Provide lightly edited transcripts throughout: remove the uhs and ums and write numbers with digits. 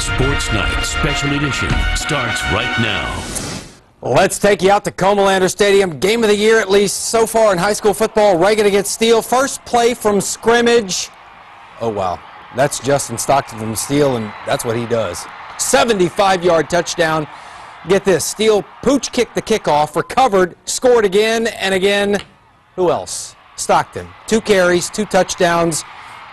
Sports Night Special Edition starts right now. Let's take you out to Comalander Stadium. Game of the year, at least so far in high school football. Reagan against Steele. First play from scrimmage. Oh, wow. That's Justin Stockton from Steele, and that's what he does. 75-yard touchdown. Get this. Steele pooch kicked the kickoff, recovered, scored again and again. Who else? Stockton. 2 carries, 2 touchdowns.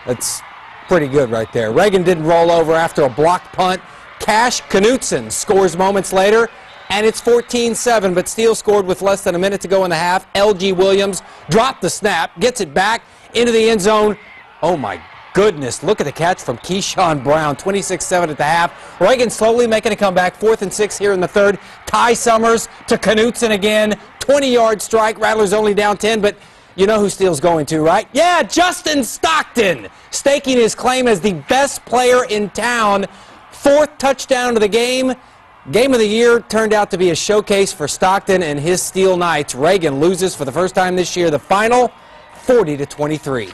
That's pretty good right there. Reagan didn't roll over after a blocked punt. Cash Knutson scores moments later, and it's 14-7, but Steele scored with less than a minute to go in the half. L.G. Williams dropped the snap, gets it back into the end zone. Oh, my goodness, look at the catch from Keyshawn Brown, 26-7 at the half. Reagan slowly making a comeback, 4th and 6 here in the third. Ty Summers to Knutson again, 20-yard strike. Rattlers only down 10, but you know who Steele's going to, right? Yeah, Justin Stockton, staking his claim as the best player in town. 4th touchdown of the game. Game of the year turned out to be a showcase for Stockton and his Steele Knights. Reagan loses for the first time this year. The final, 40-23.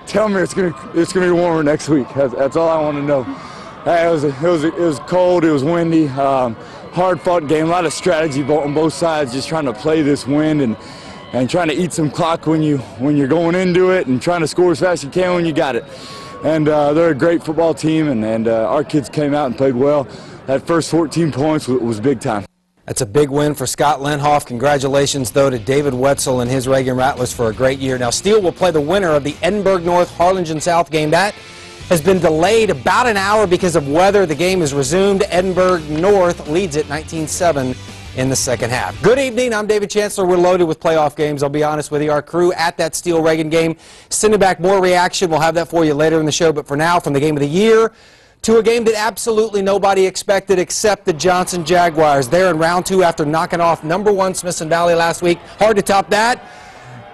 Tell me it's gonna be warmer next week. That's all I want to know. It was cold. It was windy. Hard-fought game. A lot of strategy on both sides, just trying to play this wind and trying to eat some clock when you're going into it, and trying to score as fast as you can when you got it. And they're a great football team, and our kids came out and played well. That first 14 points was big time. That's a big win for Scott Lenhoff. Congratulations, though, to David Wetzel and his Reagan Rattlers for a great year. Now, Steele will play the winner of the Edinburg North Harlingen South game. That has been delayed about an hour because of weather. The game is resumed. Edinburg North leads it 19-7 in the second half. Good evening. I'm David Chancellor. We're loaded with playoff games. I'll be honest with you. Our crew at that Steele Reagan game sending back more reaction. We'll have that for you later in the show. But for now, from the game of the year to a game that absolutely nobody expected except the Johnson Jaguars. They're in round 2 after knocking off #1 Smithson Valley last week. Hard to top that,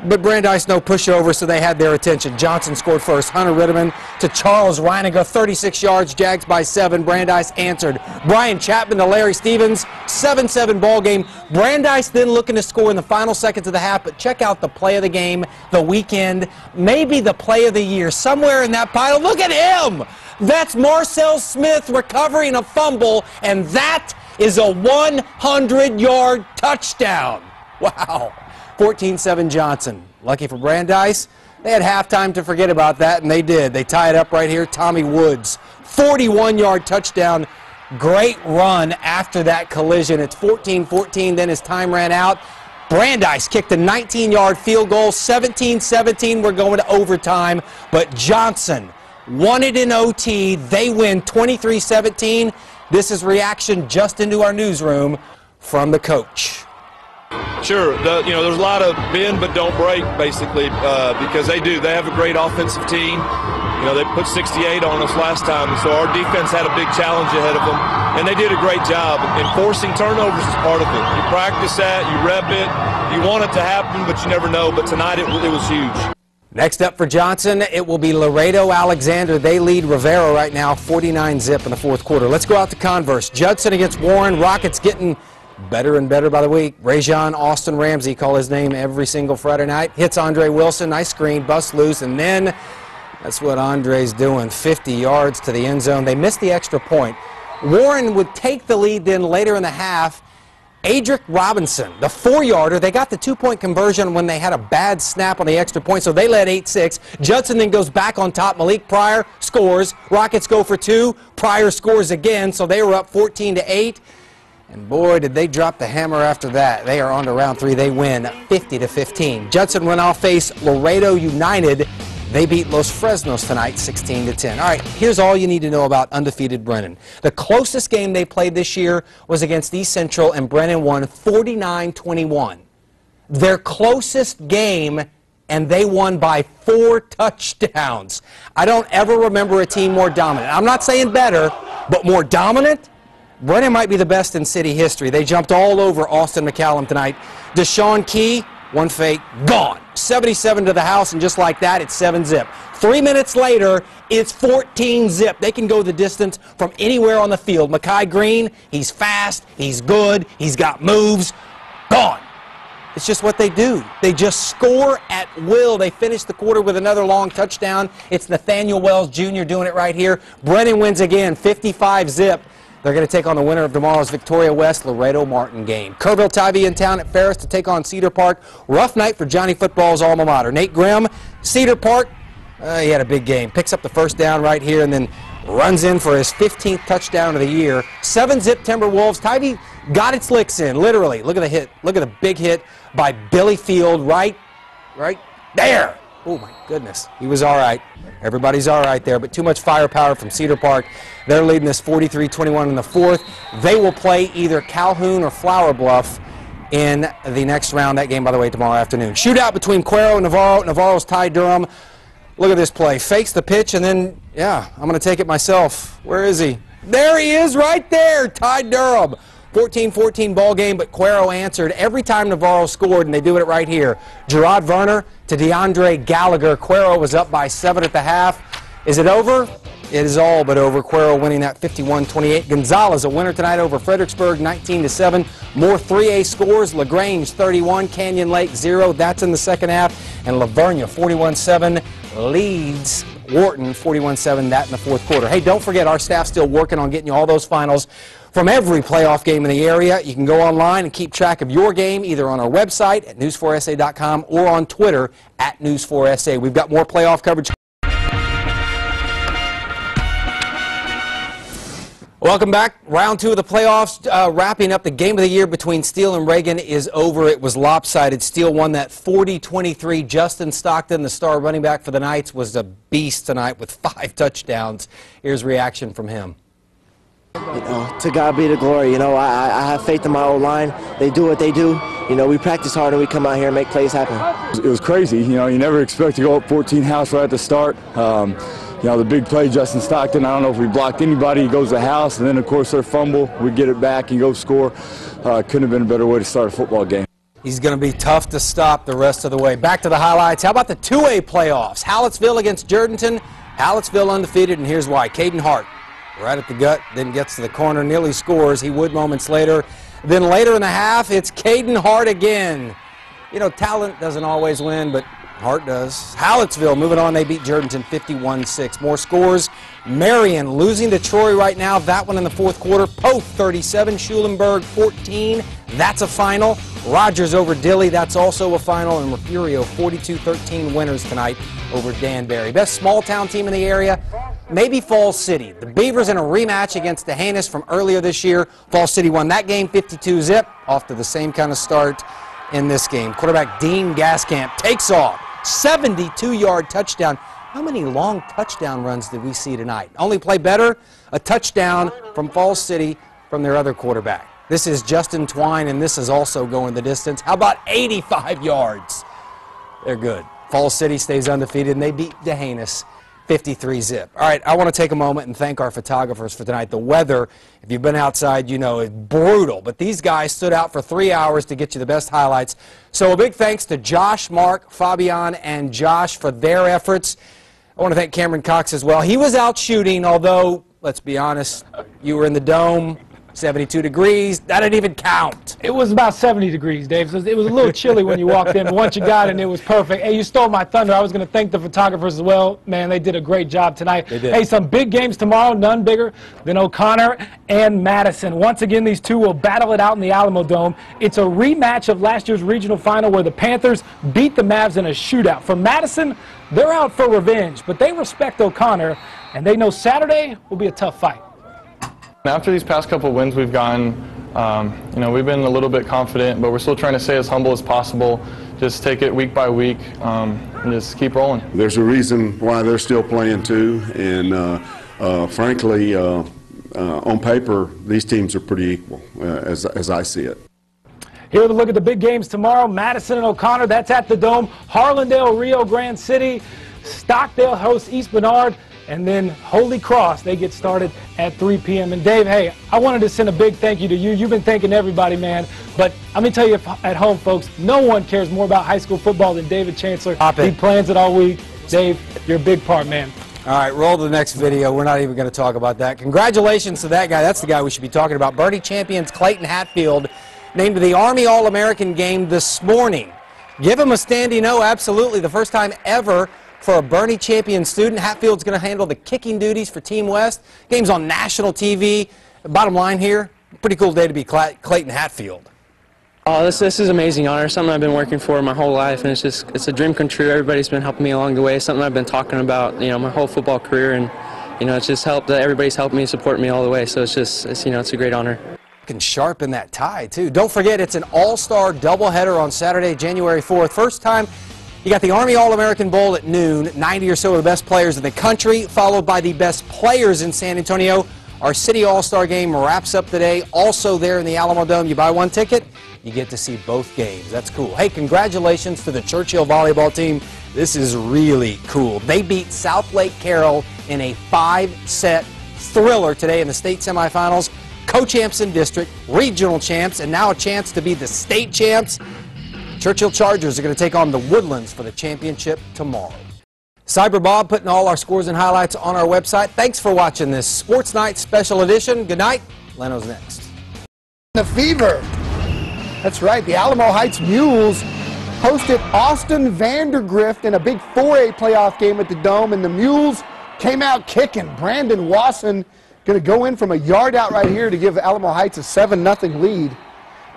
but Brandeis no pushover, so they had their attention. Johnson scored first. Hunter Ritterman to Charles Reiniger, 36 yards, Jags by 7. Brandeis answered. Brian Chapman to Larry Stevens, 7-7 ball game. Brandeis then looking to score in the final seconds of the half, but check out the play of the game, the weekend, maybe the play of the year. Somewhere in that pile, look at him! That's Marcel Smith recovering a fumble, and that is a 100-yard touchdown. Wow. 14-7 Johnson. Lucky for Brandeis, they had halftime to forget about that, and they did. They tie it up right here. Tommy Woods, 41-yard touchdown. Great run after that collision. It's 14-14, then his time ran out. Brandeis kicked a 19-yard field goal, 17-17. We're going to overtime, but Johnson won it in OT. They win 23-17. This is reaction just into our newsroom from the coach. Sure, there's a lot of bend but don't break, basically, because they do. They have a great offensive team. They put 68 on us last time, and so our defense had a big challenge ahead of them, and they did a great job. Enforcing turnovers is part of it. You practice that, you rep it, you want it to happen, but you never know. But tonight it was huge. Next up for Johnson, it will be Laredo Alexander. They lead Rivera right now, 49-zip in the fourth quarter. Let's go out to Converse. Judson against Warren. Rockets getting better and better by the week. Rajon Austin Ramsey, call his name every single Friday night. Hits Andre Wilson, nice screen, bust loose, and then that's what Andre's doing, 50 yards to the end zone. They missed the extra point. Warren would take the lead then later in the half. Adric Robinson, the 4-yarder, they got the 2-point conversion when they had a bad snap on the extra point, so they led 8-6. Judson then goes back on top. Malik Pryor scores. Rockets go for 2. Pryor scores again, so they were up 14-8. And boy, did they drop the hammer after that. They are on to round 3. They win 50-15. Judson went off face Laredo United. They beat Los Fresnos tonight, 16-10. All right, here's all you need to know about undefeated Brennan. The closest game they played this year was against East Central, and Brennan won 49-21. Their closest game, and they won by 4 touchdowns. I don't ever remember a team more dominant. I'm not saying better, but more dominant. Brennan might be the best in city history. They jumped all over Austin McCallum tonight. Deshaun Key, one fake, gone. 77 to the house, and just like that, it's 7-zip. 3 minutes later, it's 14-zip. They can go the distance from anywhere on the field. Makai Green, he's fast, he's good, he's got moves. Gone. It's just what they do. They just score at will. They finish the quarter with another long touchdown. It's Nathaniel Wells Jr. doing it right here. Brennan wins again, 55-zip. They're going to take on the winner of tomorrow's Victoria West Laredo Martin game. Kerrville Tivy in town at Ferris to take on Cedar Park. Rough night for Johnny Football's alma mater. Nate Grimm, Cedar Park, he had a big game. Picks up the first down right here and then runs in for his 15th touchdown of the year. 7-zip Timberwolves. Tivy got its licks in, literally. Look at the hit. Look at the big hit by Billy Field right there. Oh, my goodness. He was all right. Everybody's all right there, but too much firepower from Cedar Park. They're leading this 43-21 in the fourth. They will play either Calhoun or Flower Bluff in the next round. That game, by the way, tomorrow afternoon. Shootout between Cuero and Navarro. Navarro's Ty Durham. Look at this play. Fakes the pitch, and then, yeah, I'm going to take it myself. Where is he? There he is right there, Ty Durham. 14-14 ball game, but Cuero answered every time Navarro scored, and they do it right here. Gerard Verner to DeAndre Gallagher. Cuero was up by 7 at the half. Is it over? It is all but over. Cuero winning that 51-28. Gonzales a winner tonight over Fredericksburg, 19-7. More 3A scores. LaGrange 31, Canyon Lake 0. That's in the second half. And Vernia 41-7 leads Wharton 41-7. That in the fourth quarter. Hey, don't forget our staff's still working on getting you all those finals from every playoff game in the area. You can go online and keep track of your game either on our website at news4sa.com or on Twitter at news4sa. We've got more playoff coverage. Welcome back. Round 2 of the playoffs, wrapping up. The game of the year between Steele and Reagan is over. It was lopsided. Steele won that 40-23. Justin Stockton, the star running back for the Knights, was a beast tonight with 5 touchdowns. Here's reaction from him. To God be the glory. I have faith in my old line. They do what they do. We practice hard and we come out here and make plays happen. It was crazy. You never expect to go up 14 house right at the start. The big play, Justin Stockton, I don't know if we blocked anybody. He goes to the house, and then, of course, their fumble. We get it back and go score. Couldn't have been a better way to start a football game. He's going to be tough to stop the rest of the way. Back to the highlights. How about the 2A playoffs? Hallettsville against Jourdanton. Hallettsville undefeated, and here's why. Caden Hart, right at the gut, then gets to the corner, nearly scores. He would moments later. Then later in the half, it's Caden Hart again. Talent doesn't always win, but Hart does. Hallettsville moving on. They beat Jourdanton 51-6. More scores. Marion losing to Troy right now. That one in the fourth quarter. Poth 37, Schulenburg 14. That's a final. Rogers over Dilley. That's also a final. And Refugio 42-13 winners tonight over Danbury. Best small town team in the area, maybe Falls City. The Beavers in a rematch against D'Hanis from earlier this year. Falls City won that game 52-zip. Off to the same kind of start in this game. Quarterback Dean Gaskamp takes off. 72-yard touchdown. How many long touchdown runs did we see tonight? Only play better, a touchdown from Falls City from their other quarterback. This is Justin Twine, and this is also going the distance. How about 85 yards? They're good. Falls City stays undefeated, and they beat D'Hanis 53-zip. All right, I want to take a moment and thank our photographers for tonight. The weather, if you've been outside, is brutal, but these guys stood out for 3 hours to get you the best highlights. So a big thanks to Josh, Mark, Fabian, and Josh for their efforts. I want to thank Cameron Cox as well. He was out shooting, although, let's be honest, you were in the dome. 72 degrees. That didn't even count. It was about 70 degrees, Dave. So it was a little chilly when you walked in, but once you got in, it was perfect. Hey, you stole my thunder. I was going to thank the photographers as well. Man, they did a great job tonight. They did. Hey, some big games tomorrow, none bigger than O'Connor and Madison. Once again, these two will battle it out in the Alamo Dome. It's a rematch of last year's regional final where the Panthers beat the Mavs in a shootout. For Madison, they're out for revenge, but they respect O'Connor, and they know Saturday will be a tough fight. After these past couple wins we've gotten, we've been a little bit confident, but we're still trying to stay as humble as possible. Just take it week by week and just keep rolling. There's a reason why they're still playing too, and frankly, on paper, these teams are pretty equal as I see it. Here to look at the big games tomorrow, Madison and O'Connor, that's at the Dome. Harlandale, Rio Grande City, Stockdale hosts East Bernard. And then Holy Cross, they get started at 3 p.m. And Dave, hey, I wanted to send a big thank you to you. You've been thanking everybody, man. But let me tell you at home, folks, no one cares more about high school football than David Chancellor. He plans it all week. Dave, you're a big part, man. All right, roll to the next video. We're not even going to talk about that. Congratulations to that guy. That's the guy we should be talking about. Bernie champions Clayton Hatfield named to the Army All-American game this morning. Give him a standing O, absolutely. The first time ever for a Bernie champion student. Hatfield's going to handle the kicking duties for Team West. Game's on national TV. Bottom line here, pretty cool day to be Clayton Hatfield. Oh, this is an amazing honor, something I've been working for my whole life, and it's a dream come true. Everybody's been helping me along the way, something I've been talking about, my whole football career, and, it's just helped that everybody's helped me, support me all the way, so it's a great honor. Can sharpen that tie, too. Don't forget, it's an all-star doubleheader on Saturday, January 4th. First time, you got the Army All-American Bowl at noon, 90 or so of the best players in the country, followed by the best players in San Antonio. Our City All-Star game wraps up today, also there in the Alamo Dome. You buy one ticket, you get to see both games. That's cool. Hey, congratulations to the Churchill volleyball team. This is really cool. They beat South Lake Carroll in a 5-set thriller today in the state semifinals. Co-champs in district, regional champs, and now a chance to be the state champs. Churchill Chargers are going to take on the Woodlands for the championship tomorrow. Cyber Bob putting all our scores and highlights on our website. Thanks for watching this Sports Night Special Edition. Good night. Leno's next. The Fever. That's right. The Alamo Heights Mules hosted Austin Vandergrift in a big 4A playoff game at the Dome, and the Mules came out kicking. Brandon Wasson going to go in from a yard out right here to give Alamo Heights a 7-0 lead.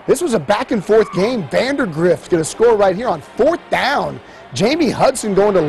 This was a back-and-forth game. Vandergrift going to score right here on 4th down. Jamie Hudson going to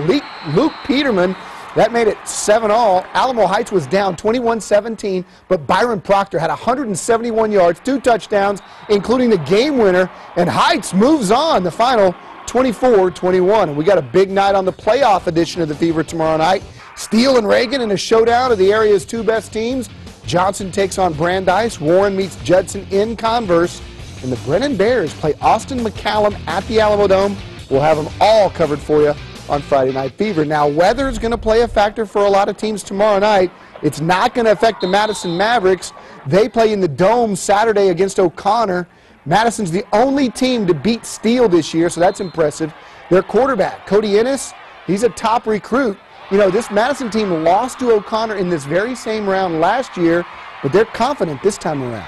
Luke Peterman. That made it 7-all. Alamo Heights was down 21-17, but Byron Proctor had 171 yards, 2 touchdowns, including the game winner, and Heights moves on the final 24-21. We got a big night on the playoff edition of the Fever tomorrow night. Steele and Reagan in a showdown of the area's 2 best teams. Johnson takes on Brandeis. Warren meets Judson in Converse. And the Brennan Bears play Austin McCallum at the Alamo Dome. We'll have them all covered for you on Friday Night Fever. Now, weather is going to play a factor for a lot of teams tomorrow night. It's not going to affect the Madison Mavericks. They play in the Dome Saturday against O'Connor. Madison's the only team to beat Steele this year, so that's impressive. Their quarterback, Cody Ennis, he's a top recruit. This Madison team lost to O'Connor in this very same round last year, but they're confident this time around.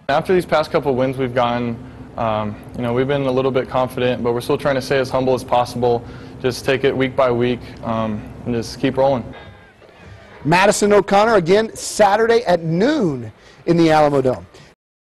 After these past couple wins we've gotten, we've been a little bit confident, but we're still trying to stay as humble as possible. Just take it week by week and just keep rolling. Madison O'Connor again Saturday at noon in the Alamo Dome.